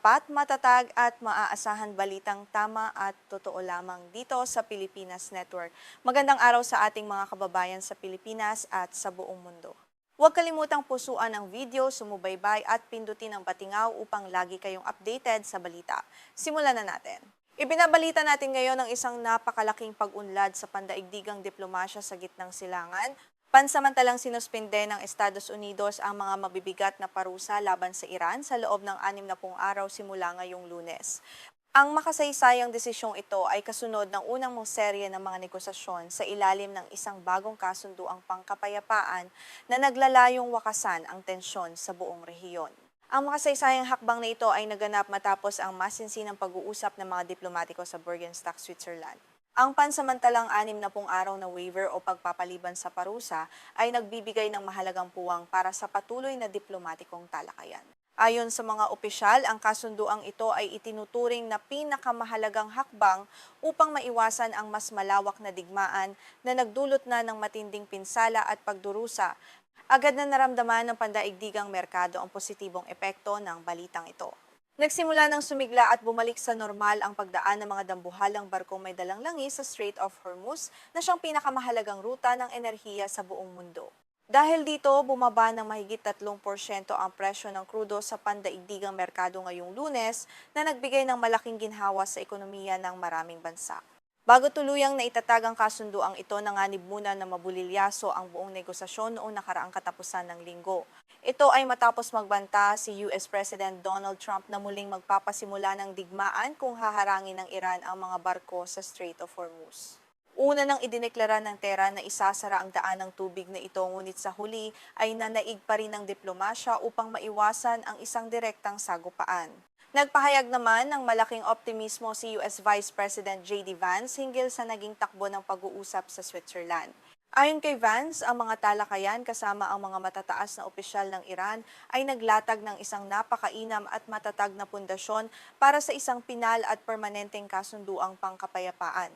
tapat, matatag at maaasahan balitang tama at totoo lamang dito sa Pilipinas Network. Magandang araw sa ating mga kababayan sa Pilipinas at sa buong mundo. Huwag kalimutang pusuan ang video, sumubaybay at pindutin ang patingaw upang lagi kayong updated sa balita. Simulan na natin. Ibinabalita natin ngayon ang isang napakalaking pag-unlad sa pandaigdigang diplomasya sa gitnang silangan. Pansamantalang sinuspinde ng Estados Unidos ang mga mabibigat na parusa laban sa Iran sa loob ng 60 araw simula ngayong Lunes. Ang makasaysayang desisyong ito ay kasunod ng unang mong serye ng mga negosasyon sa ilalim ng isang bagong kasunduang pangkapayapaan na naglalayong wakasan ang tensyon sa buong rehiyon. Ang makasaysayang hakbang na ito ay naganap matapos ang masinsinang pag-uusap ng mga diplomatiko sa Bergenstock, Switzerland. Ang pansamantalang 60 araw na waiver o pagpapaliban sa parusa ay nagbibigay ng mahalagang puwang para sa patuloy na diplomatikong talakayan. Ayon sa mga opisyal, ang kasunduang ito ay itinuturing na pinakamahalagang hakbang upang maiwasan ang mas malawak na digmaan na nagdulot na ng matinding pinsala at pagdurusa. Agad na naramdaman ng pandaigdigang merkado ang positibong epekto ng balitang ito. Nagsimula ng sumigla at bumalik sa normal ang pagdaan ng mga dambuhalang barkong may dalang langis sa Strait of Hormuz na siyang pinakamahalagang ruta ng enerhiya sa buong mundo. Dahil dito, bumaba ng mahigit 3% ang presyo ng krudo sa pandaigdigang merkado ngayong Lunes na nagbigay ng malaking ginhawa sa ekonomiya ng maraming bansa. Bago tuluyang naitatag ang kasunduang ito, nanganib muna na mabulilyaso ang buong negosasyon noong nakaraang katapusan ng linggo. Ito ay matapos magbanta si US President Donald Trump na muling magpapasimula ng digmaan kung haharangin ng Iran ang mga barko sa Strait of Hormuz. Una nang idineklara ng Tehran na isasara ang daan ng tubig na ito, ngunit sa huli ay nanaig pa rin ng diplomasya upang maiwasan ang isang direktang sagupaan. Nagpahayag naman ng malaking optimismo si US Vice President J.D. Vance hinggil sa naging takbo ng pag-uusap sa Switzerland. Ayon kay Vance, ang mga talakayan kasama ang mga matataas na opisyal ng Iran ay naglatag ng isang napakainam at matatag na pundasyon para sa isang pinal at permanenteng kasunduang pangkapayapaan.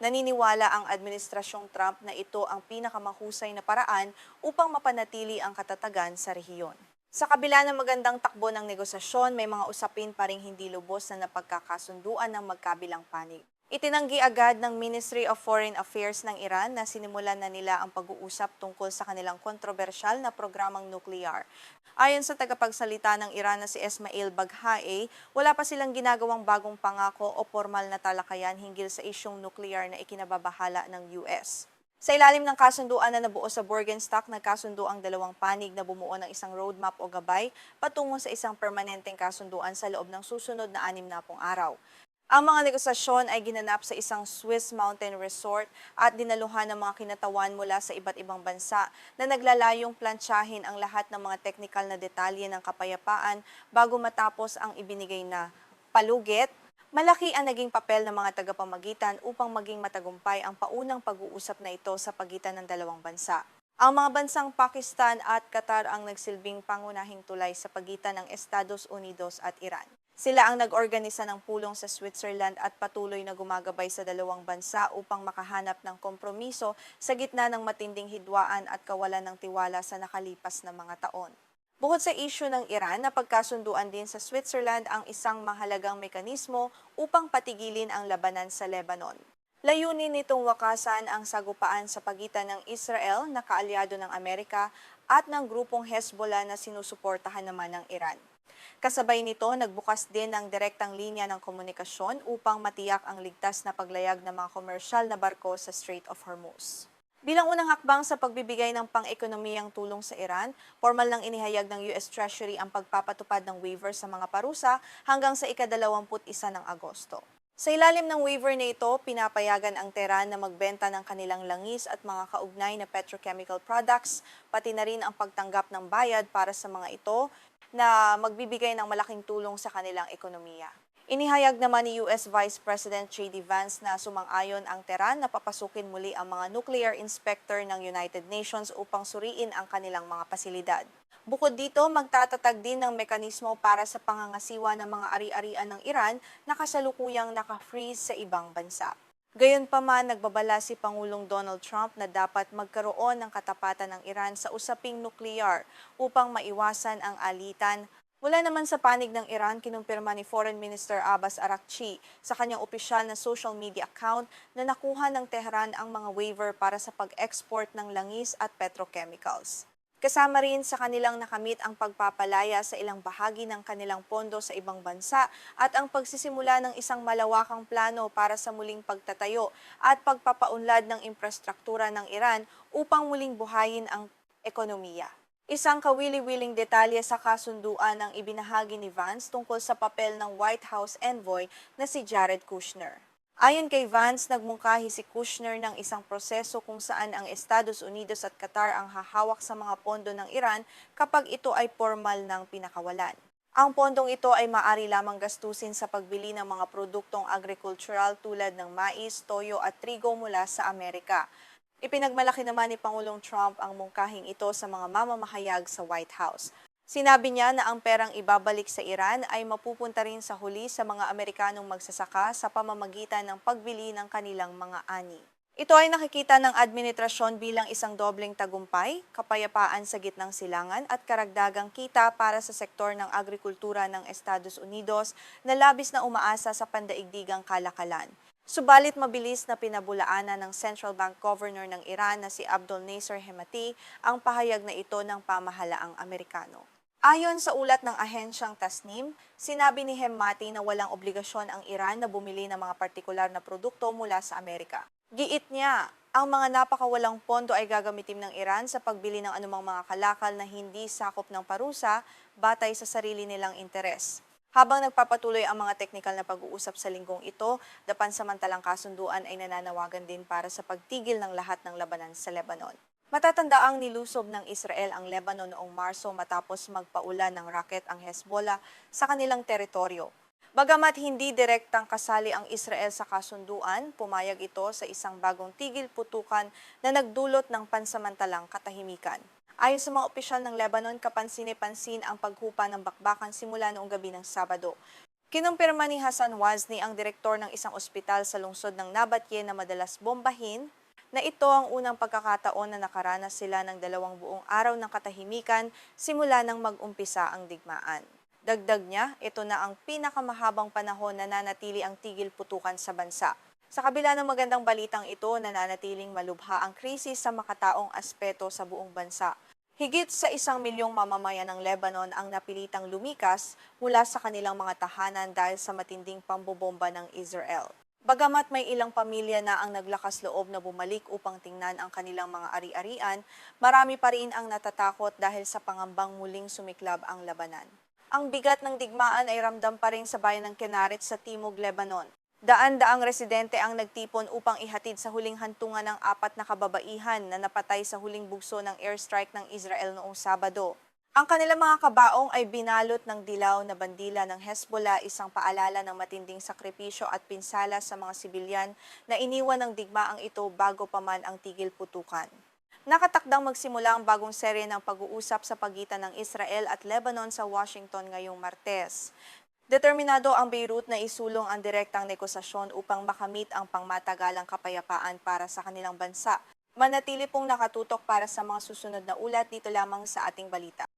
Naniniwala ang Administrasyong Trump na ito ang pinakamahusay na paraan upang mapanatili ang katatagan sa rehiyon. Sa kabila ng magandang takbo ng negosasyon, may mga usapin pa ring hindi lubos na napagkakasunduan ng magkabilang panig. Itinanggi agad ng Ministry of Foreign Affairs ng Iran na sinimulan na nila ang pag-uusap tungkol sa kanilang kontrobersyal na programang nuklear. Ayon sa tagapagsalita ng Iran na si Esmail Baghaei, wala pa silang ginagawang bagong pangako o formal na talakayan hinggil sa isyong nuklear na ikinababahala ng US. Sa ilalim ng kasunduan na nabuo sa Bergenstock, nagkasundo ang dalawang panig na bumuo ng isang roadmap o gabay patungo sa isang permanenteng kasunduan sa loob ng susunod na 60 araw. Ang mga negosasyon ay ginanap sa isang Swiss mountain resort at dinaluhan ng mga kinatawan mula sa iba't ibang bansa na naglalayong plantsahin ang lahat ng mga teknikal na detalye ng kapayapaan bago matapos ang ibinigay na palugit. Malaki ang naging papel ng mga tagapamagitan upang maging matagumpay ang paunang pag-uusap na ito sa pagitan ng dalawang bansa. Ang mga bansang Pakistan at Qatar ang nagsilbing pangunahing tulay sa pagitan ng Estados Unidos at Iran. Sila ang nag-organisa ng pulong sa Switzerland at patuloy na gumagabay sa dalawang bansa upang makahanap ng kompromiso sa gitna ng matinding hidwaan at kawalan ng tiwala sa nakalipas na mga taon. Bukod sa isyu ng Iran, napagkasunduan din sa Switzerland ang isang mahalagang mekanismo upang patigilin ang labanan sa Lebanon. Layunin nitong wakasan ang sagupaan sa pagitan ng Israel na kaalyado ng Amerika at ng grupong Hezbollah na sinusuportahan naman ng Iran. Kasabay nito, nagbukas din ng direktang linya ng komunikasyon upang matiyak ang ligtas na paglayag ng mga komersyal na barko sa Strait of Hormuz. Bilang unang hakbang sa pagbibigay ng pang-ekonomiyang tulong sa Iran, formal nang inihayag ng US Treasury ang pagpapatupad ng waiver sa mga parusa hanggang sa ika-21 ng Agosto. Sa ilalim ng waiver na ito, pinapayagan ang Tehran na magbenta ng kanilang langis at mga kaugnay na petrochemical products, pati na rin ang pagtanggap ng bayad para sa mga ito na magbibigay ng malaking tulong sa kanilang ekonomiya. Inihayag naman ni US Vice President J.D. Vance na sumang-ayon ang Tehran na papasukin muli ang mga nuclear inspector ng United Nations upang suriin ang kanilang mga pasilidad. Bukod dito, magtatatag din ng mekanismo para sa pangangasiwa ng mga ari-arian ng Iran na kasalukuyang naka-freeze sa ibang bansa. Gayunpaman, nagbabala si Pangulong Donald Trump na dapat magkaroon ng katapatan ng Iran sa usaping nukleyar upang maiwasan ang alitan Mula naman sa panig ng Iran, kinumpirma ni Foreign Minister Abbas Araghchi sa kanyang opisyal na social media account na nakuha ng Tehran ang mga waiver para sa pag-export ng langis at petrochemicals. Kasama rin sa kanilang nakamit ang pagpapalaya sa ilang bahagi ng kanilang pondo sa ibang bansa at ang pagsisimula ng isang malawakang plano para sa muling pagtatayo at pagpapaunlad ng infrastruktura ng Iran upang muling buhayin ang ekonomiya. Isang kawili-wiling detalye sa kasunduan ang ibinahagi ni Vance tungkol sa papel ng White House envoy na si Jared Kushner. Ayon kay Vance, nagmungkahi si Kushner ng isang proseso kung saan ang Estados Unidos at Qatar ang hahawak sa mga pondo ng Iran kapag ito ay formal ng pinakawalan. Ang pondong ito ay maaari lamang gastusin sa pagbili ng mga produktong agricultural tulad ng mais, toyo at trigo mula sa Amerika. Ipinagmalaki naman ni Pangulong Trump ang mungkahing ito sa mga mamamahayag sa White House. Sinabi niya na ang perang ibabalik sa Iran ay mapupunta rin sa huli sa mga Amerikanong magsasaka sa pamamagitan ng pagbili ng kanilang mga ani. Ito ay nakikita ng administrasyon bilang isang dobleng tagumpay, kapayapaan sa gitnang silangan at karagdagang kita para sa sektor ng agrikultura ng Estados Unidos na labis na umaasa sa pandaigdigang kalakalan. Subalit mabilis na pinabulaanan ng Central Bank Governor ng Iran na si Abdul Nasser Hemati ang pahayag na ito ng pamahalaang Amerikano. Ayon sa ulat ng ahensyang Tasnim, sinabi ni Hemati na walang obligasyon ang Iran na bumili ng mga partikular na produkto mula sa Amerika. Giit niya, ang mga napakawalang pondo ay gagamitin ng Iran sa pagbili ng anumang mga kalakal na hindi sakop ng parusa batay sa sarili nilang interes. Habang nagpapatuloy ang mga teknikal na pag-uusap sa linggong ito, pansamantalang kasunduan ay nananawagan din para sa pagtigil ng lahat ng labanan sa Lebanon. Matatandaang nilusob ng Israel ang Lebanon noong Marso matapos magpaulan ng rocket ang Hezbollah sa kanilang teritoryo. Bagamat hindi direktang kasali ang Israel sa kasunduan, pumayag ito sa isang bagong tigil putukan na nagdulot ng pansamantalang katahimikan. Ayon sa mga opisyal ng Lebanon, kapansin-pansin ang paghupa ng bakbakan simula noong gabi ng Sabado. Kinumpirma ni Hassan Wazni, ang direktor ng isang ospital sa lungsod ng Nabatye na madalas bombahin, na ito ang unang pagkakataon na nakaranas sila ng 2 buong araw ng katahimikan simula nang mag-umpisa ang digmaan. Dagdag niya, ito na ang pinakamahabang panahon na nanatili ang tigil putukan sa bansa. Sa kabila ng magandang balitang ito, nananatiling malubha ang krisis sa makataong aspeto sa buong bansa. Higit sa 1 milyong mamamayan ng Lebanon ang napilitang lumikas mula sa kanilang mga tahanan dahil sa matinding pambobomba ng Israel. Bagamat may ilang pamilya na ang naglakas loob na bumalik upang tingnan ang kanilang mga ari-arian, marami pa rin ang natatakot dahil sa pangambang muling sumiklab ang labanan. Ang bigat ng digmaan ay ramdam pa rin sa bayan ng Kenaret sa Timog Lebanon. Daan-daang residente ang nagtipon upang ihatid sa huling hantungan ng 4 na kababaihan na napatay sa huling bugso ng airstrike ng Israel noong Sabado. Ang kanilang mga kabaong ay binalot ng dilaw na bandila ng Hezbollah, isang paalala ng matinding sakripisyo at pinsala sa mga sibilyan na iniwan ng digmaang ito bago pa man ang tigil putukan. Nakatakdang magsimula ang bagong serye ng pag-uusap sa pagitan ng Israel at Lebanon sa Washington ngayong Martes. Determinado ang Beirut na isulong ang direktang negosasyon upang makamit ang pangmatagalang kapayapaan para sa kanilang bansa. Manatili pong nakatutok para sa mga susunod na ulat dito lamang sa ating balita.